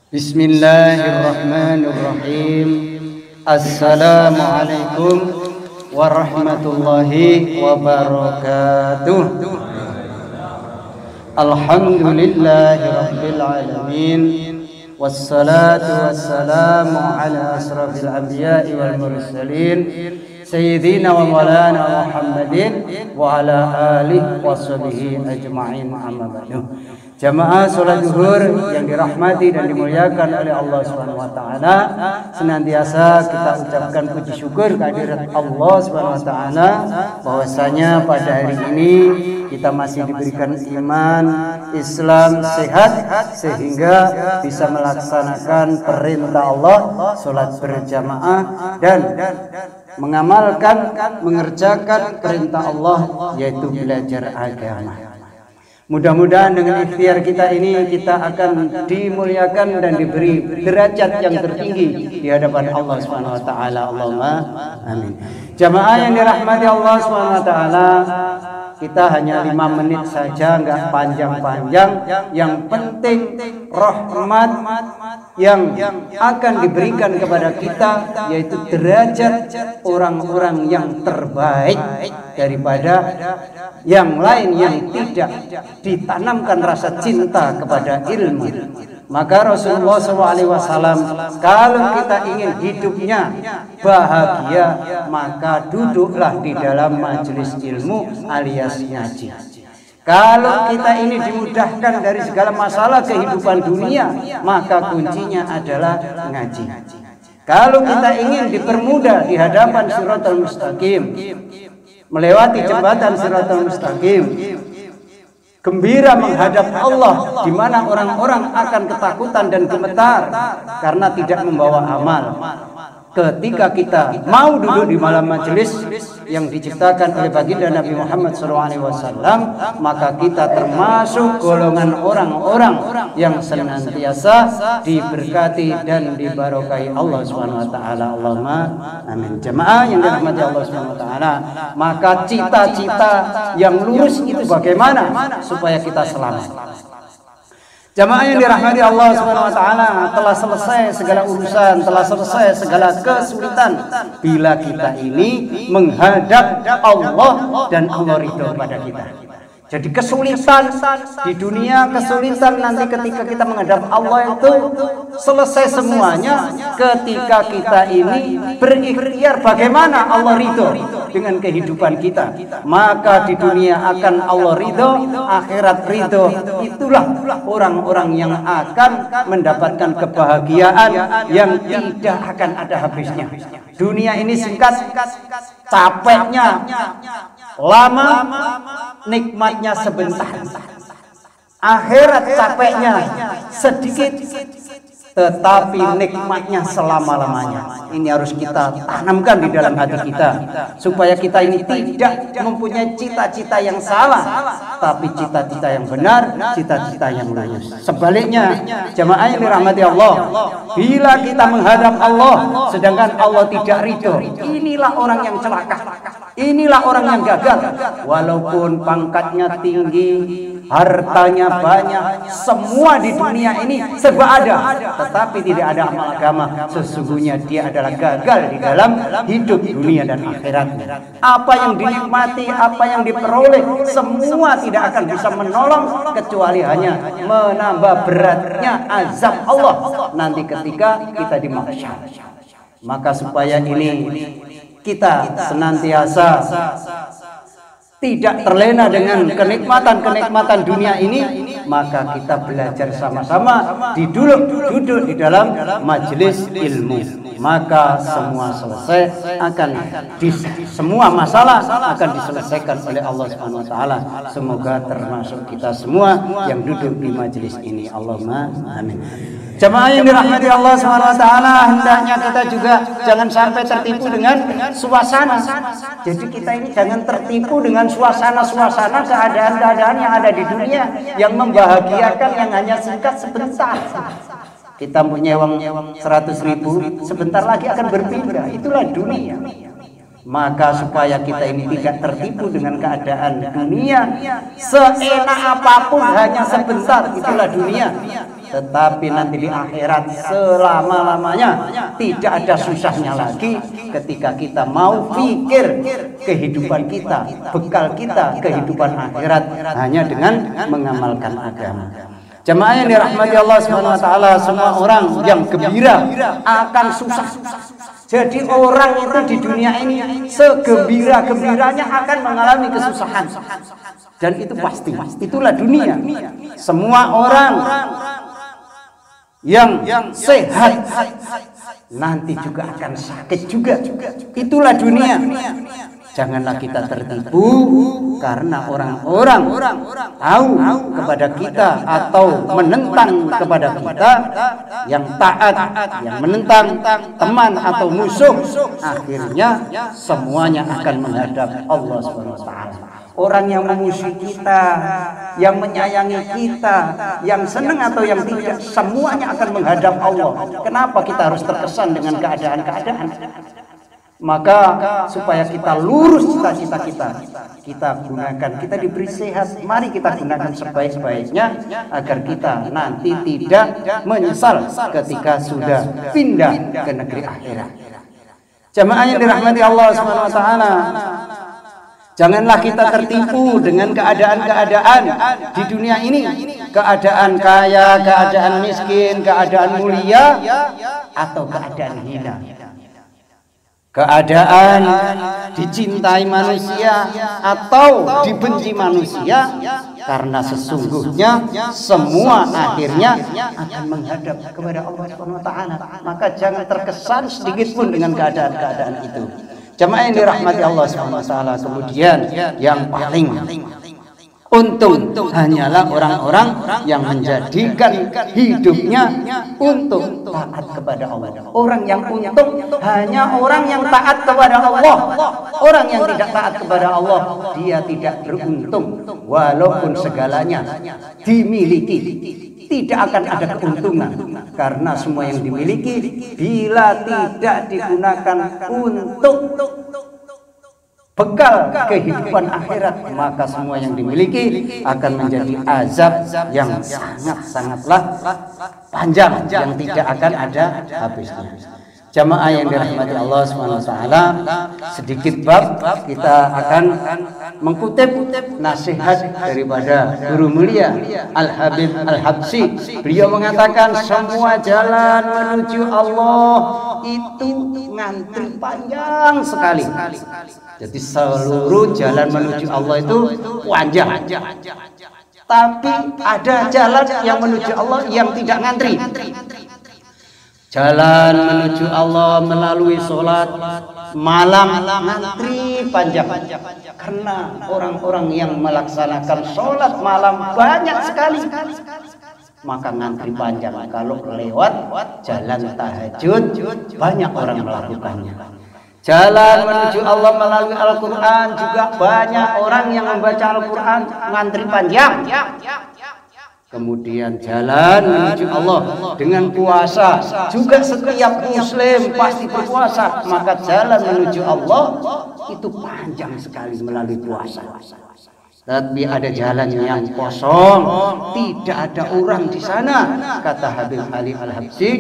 Bismillahirrahmanirrahim. Assalamualaikum warahmatullahi wabarakatuh. Alhamdulillahi rabbil alamin. Wassalatu wassalamu ala asrafil anbiya'i wal mursalin Sayyidina wa maulana Muhammadin wa ala alihi wa sahbihi ajma'in, amma ba'du. Jamaah sholat zuhur yang dirahmati dan dimuliakan oleh Allah Subhanahu wa taala, senantiasa kita ucapkan puji syukur kehadirat Allah Subhanahu wa taala bahwasanya pada hari ini kita masih diberikan iman, Islam, sehat sehingga bisa melaksanakan perintah Allah sholat berjamaah dan mengamalkan, mengerjakan perintah Allah yaitu belajar agama. Mudah-mudahan dengan ikhtiar kita ini kita akan dimuliakan dan diberi derajat yang tertinggi di hadapan Allah Subhanahu wa taala. Allahumma amin. Jamaah yang dirahmati Allah Subhanahu wa taala, kita hanya 5 menit saja, enggak panjang-panjang. Yang penting rahmat yang akan diberikan kepada kita yaitu derajat orang-orang yang terbaik daripada yang lain yang tidak ditanamkan rasa cinta kepada ilmu. Maka Rasulullah SAW, kalau kita ingin hidupnya bahagia, maka duduklah di dalam majelis ilmu alias ngaji. Kalau kita ini dimudahkan dari segala masalah kehidupan dunia, maka kuncinya adalah ngaji. Kalau kita ingin dipermudah di hadapan Shiratal Mustaqim, melewati jembatan Shiratal Mustaqim, gembira menghadap Allah, di mana orang-orang akan ketakutan dan gemetar karena tidak membawa amal. Ketika kita mau duduk di malam majelis yang diciptakan oleh baginda Nabi Muhammad SAW, maka kita termasuk golongan orang-orang yang senantiasa diberkati dan dibarokai Allah Subhanahu wa taala. Allahumma amin. Jemaah yang dirahmati Allah Subhanahu wa taala, maka cita-cita yang lurus itu bagaimana supaya kita selamat? Jamaah yang dirahmati Allah Subhanahu wa taala, telah selesai segala urusan, telah selesai segala kesulitan bila kita ini menghadap Allah dan Allah ridho pada kita. Jadi kesulitan di dunia, kesulitan nanti ketika kita menghadap Allah itu selesai semuanya ketika kita ini berikhtiar bagaimana Allah ridho dengan kehidupan kita. Maka di dunia akan Allah ridho, akhirat ridho. Itulah orang-orang yang akan mendapatkan kebahagiaan yang tidak akan ada habisnya. Dunia ini singkat, capeknya lama, nikmatnya sebentar. Akhirat capeknya sedikit, tetapi nikmatnya selama-lamanya. Ini harus kita tanamkan di dalam hati kita, supaya kita ini tidak mempunyai cita-cita yang salah, tapi cita-cita yang benar, cita-cita yang lurus. Sebaliknya, jamaah yang dirahmati Allah, bila kita menghadap Allah sedangkan Allah tidak ridho, inilah orang yang celaka. Inilah orang yang gagal. Walaupun pangkatnya tinggi, hartanya banyak, semua di dunia ini serba ada, tetapi tidak ada amal agama, sesungguhnya dia adalah gagal di dalam hidup dunia dan akhiratnya. Apa yang dinikmati, apa yang diperoleh, semua tidak akan bisa menolong kecuali hanya menambah beratnya azab Allah nanti ketika kita di mahsyar. Maka supaya ini kita senantiasa tidak terlena dengan kenikmatan-kenikmatan dunia ini, maka kita belajar sama-sama duduk di dalam majelis ilmu. Maka semua selesai semua masalah akan diselesaikan oleh Allah Subhanahu wa taala. Semoga termasuk kita semua yang duduk di majelis ini. Allahumma amin. Jamaah yang dirahmati Allah Subhanahu wa taala, hendaknya kita juga jangan sampai tertipu dengan suasana. Jadi kita ini jangan tertipu dengan suasana-suasana keadaan-keadaan yang ada di dunia yang membahagiakan, yang hanya singkat sebentar. Kita punya uang 100.000, sebentar lagi akan berpindah. Itulah dunia. Maka supaya kita ini tidak tertipu dengan keadaan dunia, seenak apapun hanya sebentar, itulah dunia. tetapi nanti di akhirat selama-lamanya tidak ada susahnya lagi ketika kita mau pikir kehidupan kita, bekal kita kehidupan akhirat hanya dengan mengamalkan agama. Jamaah yang dirahmati Allah Subhanahu wa taala, semua orang yang gembira akan susah. Jadi orang itu di dunia ini segembira-gembiranya akan mengalami kesusahan. Dan itu pasti, itulah dunia. Semua orang yang sehat nanti juga akan sakit juga. Itulah dunia. Janganlah kita tertipu karena orang-orang tahu kepada kita atau menentang kepada kita, yang taat, yang menentang teman atau musuh, akhirnya semuanya akan menghadap Allah SWT. Orang yang memusuhi kita, yang menyayangi kita, yang senang atau yang tidak, semuanya akan menghadap Allah. Kenapa kita harus terkesan dengan keadaan-keadaan? Maka supaya kita lurus cita-cita kita gunakan, kita diberi sehat, mari kita gunakan sebaik-baiknya agar kita nanti tidak menyesal ketika sudah pindah ke negeri akhirat. Jamaah yang dirahmati Allah Subhanahu wa taala, janganlah kita tertipu dengan keadaan-keadaan di dunia ini, keadaan kaya, keadaan miskin, keadaan mulia atau keadaan hina. Keadaan dicintai manusia atau dibenci manusia, karena sesungguhnya semua akhirnya akan menghadap kepada Allah Subhanahu wa taala. Maka jangan terkesan sedikit pun dengan keadaan-keadaan itu. Jamaah yang dirahmati Allah Subhanahu wa taala, kemudian yang paling untung hanyalah orang-orang yang menjadikan hidupnya untuk taat kepada Allah. Orang yang untung hanya orang yang taat kepada Allah. Orang yang tidak taat kepada Allah, dia tidak beruntung. Walaupun segalanya dimiliki, tidak akan ada keuntungan. Karena semua yang dimiliki bila tidak digunakan untuk bekal kehidupan akhirat, maka semua yang dimiliki akan menjadi azab yang sangat-sangatlah panjang, yang tidak akan ada habisnya. Jamaah yang dirahmati Allah SWT, sedikit bab kita akan mengkutip nasihat daripada guru mulia Al-Habib Al-Habsyi. Beliau mengatakan semua jalan menuju Allah itu ngantri panjang sekali. Jadi seluruh jalan menuju Allah itu panjang. Tapi ada jalan yang menuju Allah yang tidak ngantri. Jalan menuju Allah melalui sholat malam ngantri panjang. Karena orang-orang yang melaksanakan sholat malam banyak sekali, maka ngantri panjang. Kalau lewat jalan tahajud banyak orang melakukannya. Jalan menuju Allah melalui Al-Quran juga banyak orang yang membaca Al-Quran, ngantri panjang. Kemudian jalan menuju Allah dengan puasa, juga setiap muslim pasti berpuasa, maka jalan menuju Allah itu panjang sekali melalui puasa. Tapi ada jalan yang kosong, tidak ada orang di sana. Kata Habib Ali Al-Habsyi,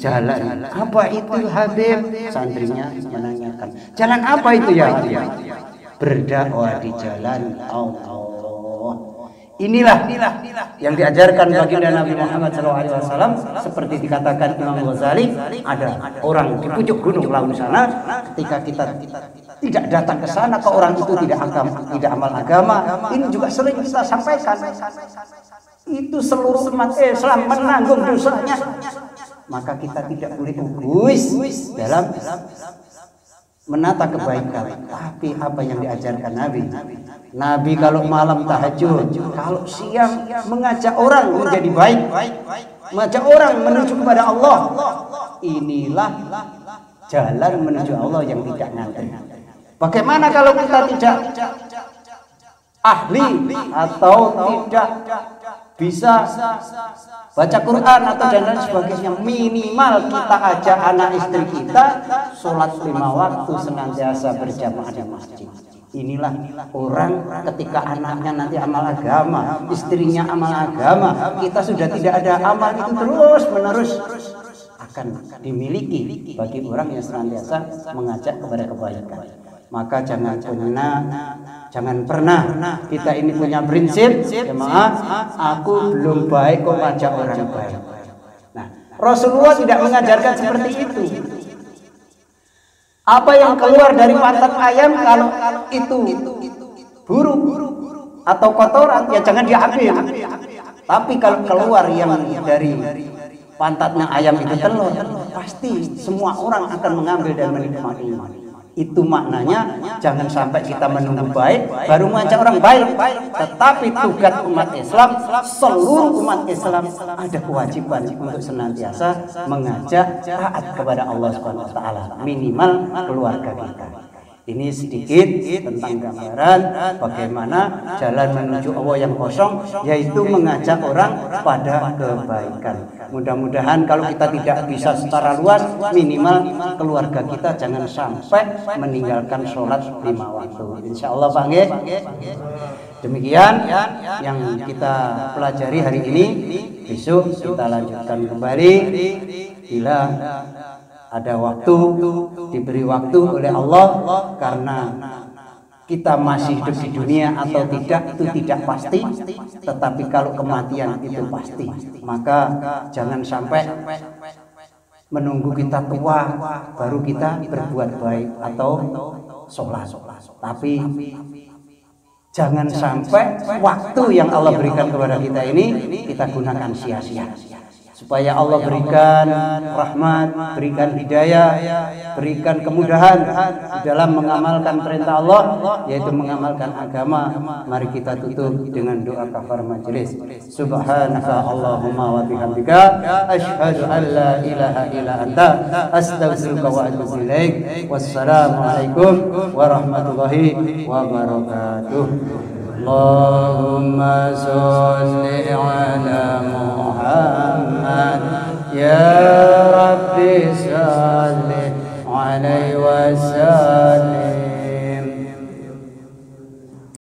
jalan apa itu Habib? Santrinya menanyakan, jalan apa itu ya Habib? Berdakwah di jalan Allah. Inilah yang diajarkan baginda Nabi Muhammad SAW. Seperti dikatakan Imam Ghazali, ada orang di pucuk gunung laut sana. Ketika kita tidak datang ke sana, ke orang itu tidak amal agama. Ini juga sering kita sampaikan. Itu seluruh umat Islam menanggung dosanya. Maka kita tidak boleh egois dalam menata kebaikan. Tapi apa yang diajarkan Nabi? Nabi kalau malam tahajud, kalau siang mengajak orang menjadi baik, mengajak orang menuju kepada Allah. Inilah jalan menuju Allah yang tidak ngantri. Bagaimana kalau kita tidak ahli atau tidak bisa baca Quran atau dan lain sebagainya? Minimal kita ajak anak istri kita sholat 5 waktu senantiasa berjamaah di masjid. Inilah orang ketika anaknya nanti amal agama, istrinya amal agama, kita sudah tidak ada amal, itu terus menerus akan dimiliki bagi orang yang senantiasa mengajak kepada kebaikan. Maka jangan pernah kita ini punya prinsip, jemaah, aku belum baik kok ajak orang baik. Nah, Rasulullah tidak mengajarkan seperti itu. Apa yang keluar dari pantat ayam kalau itu buruk atau kotoran ya jangan diambil. Tapi kalau keluar yang dari pantatnya ayam itu telur, pasti semua orang akan mengambil dan menikmati. Itu maknanya jangan sampai kita menunggu baik baru mengajak orang baik. Tetapi tugas umat Islam, seluruh umat Islam ada kewajiban untuk senantiasa mengajak taat kepada Allah Subhanahu wa taala, minimal keluarga kita. Ini sedikit tentang gambaran bagaimana jalan menuju Allah yang kosong, yaitu mengajak orang pada kebaikan. Mudah-mudahan kalau kita tidak bisa secara luas, minimal keluarga kita jangan sampai meninggalkan sholat 5 waktu. Insya Allah Pak Nge. Demikian yang kita pelajari hari ini. Besok kita lanjutkan kembali bila ada waktu, diberi waktu oleh Allah, karena kita masih hidup di dunia atau tidak itu tidak pasti, tetapi kalau kematian itu pasti. Maka jangan sampai menunggu kita tua baru kita berbuat baik atau sholat. Tapi jangan sampai waktu yang Allah berikan kepada kita ini kita gunakan sia-sia. Supaya Allah berikan rahmat, berikan hidayah, berikan kemudahan dalam mengamalkan perintah Allah, yaitu mengamalkan agama. Mari kita tutup dengan doa kafar majelis. Subhanaka Allahumma wa bihamdika, asyhadu an la ilaha illa anta, astaghfiruka wa atubu ilaik. Wassalamualaikum warahmatullahi wabarakatuh. Allahumma sholli